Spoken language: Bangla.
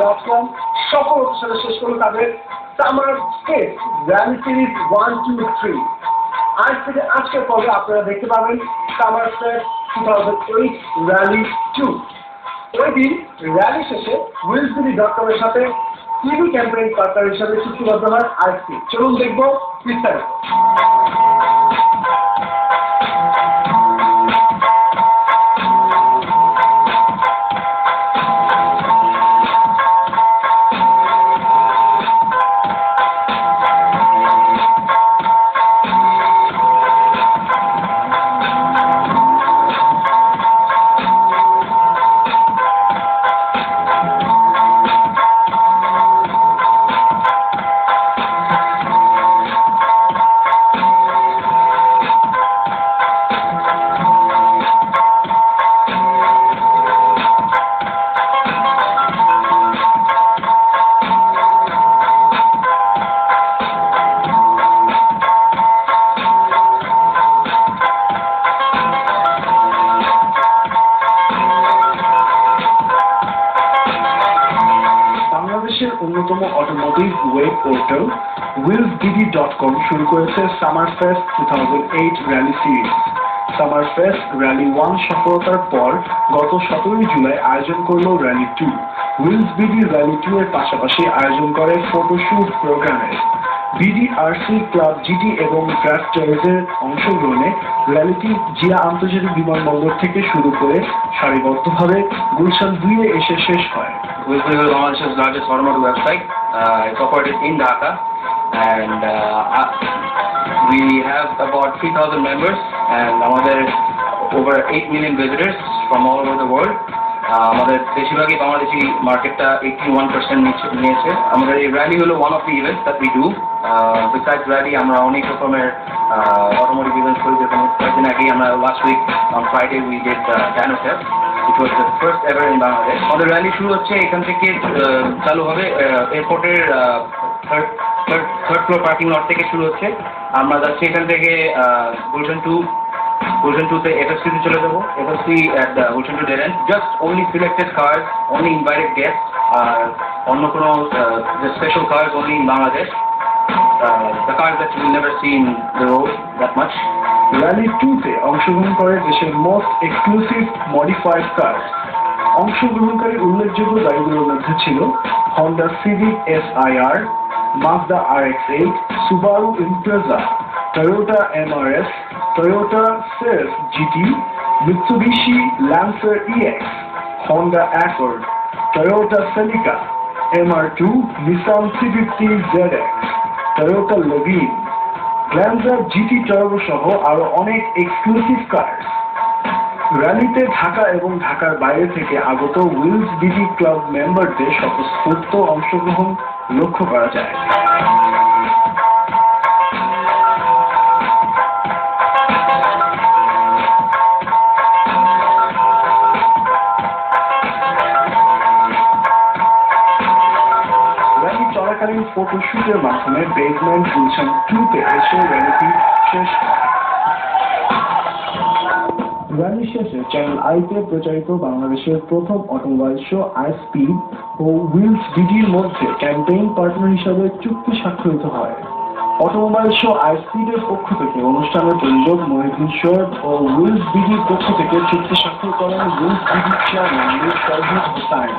wilsbd.com সফলতার সাথে শেষ করলো তাদের সামার ফেস্ট র্যালি সিরিজ 1-2-3। আজ থেকে আজকের পর্বে আপনারা দেখতে পাবেন সামার ফেস্ট 2008 র্যালি 2। ওই দিন র্যালি শেষে wilsbd.com এর সাথে টিভি ক্যাম্পেইন পার্টনার হিসেবে চুক্তিবদ্ধ হয় আইএসপি। চলুন দেখবো বিস্তারিত। বাংলাদেশের অন্যতম অটোমোটিভ ওয়েব পোর্টাল wilsbd.com শুরু করেছে summer fest 2008 rally series. Summer fest rally 1 সফলতার পর গত 17 জুলাই আয়োজন করল র্যালি 2। wilsbd র্যালি 2 এর পাশাপাশি আয়োজন করে ফটোশুট প্রোগ্রামের। বিডিআরসি ক্লাব জিটি এবং ক্রাফটার্সের অংশগ্রহণে র্যালিটি জিয়া আন্তর্জাতিক বিমানবন্দর থেকে শুরু করে সারিবদ্ধভাবে গুলশান 2 এ এসে শেষ হয়। wilsbd is Bangladesh's largest automotive website. It's operated in Dhaka, and we have about 3,000 members, and over 8 million visitors from all over the world. আমাদের বেশিরভাগই বাংলাদেশি মার্কেটটা 81% নিয়েছে। আমাদের এই র্যালি হলো one of the events that we do. Besides rally, আমরা অনেক রকমের automotive events করি। যেমন কয়েকদিন আগে আমরা last week on Friday we did Dano Fest, which was the first ever in Bangladesh. আমাদের র্যালি শুরু হচ্ছে এখান থেকে, চালু হবে এয়ারপোর্টের থার্ড ফ্লোর পার্কিং লট থেকে শুরু হচ্ছে। আমরা যাচ্ছি এখান থেকে Gulshan 2 তে FFC তে চলে যাবো। FFC at Gulshan 2 dead end. Just only selected cars, only invited guests, অন্য কোনো special cars only in Bangladesh. The cars that you will never see in the road that much. Rally 2 তে অংশগ্রহণ করে দেশের মোস্ট এক্সক্লুসিভ মডিফাইড কার। অংশগ্রহণকারী উল্লেখযোগ্য গাড়িগুলোর মধ্যে ছিল Honda Civic SIR, Mazda RX-8, Subaru Impreza, Toyota MRS, Toyota সেলফ GT, Mitsubishi Lancer EX, Honda Accord, Toyota Celica, MR2, Nissan C50 ZX, Toyota Levin, Glanza GT turbo সহ আরো অনেক এক্সক্লুসিভ কার। র্যালিতে ঢাকা এবং ঢাকার বাইরে থেকে আগত wilsbd ক্লাব মেম্বারদের স্বতঃস্ফূর্ত অংশগ্রহণ লক্ষ্য করা যায়। র্যালি চলাকালীন ফটোশুটের মাধ্যমে বেজমেন্ট গুলশান 2 তে এসে র্যালিটি শেষ হয়। র্যালি শেষে চ্যানেল আইতে প্রচারিত বাংলাদেশের প্রথম অটোমোবাইল শো আইএসপি ও wilsbdর মধ্যে ক্যাম্পেইন পার্টনার হিসাবে চুক্তি স্বাক্ষরিত হয়। অটোমোবাইল শো আইএসপির পক্ষ থেকে অনুষ্ঠানের প্রযোজক মহিউদ্দিন শোয়েব ও wilsbdর পক্ষ থেকে চুক্তি স্বাক্ষর করেন wilsbd চেয়ারম্যান মীর শরীফ হোসাইন।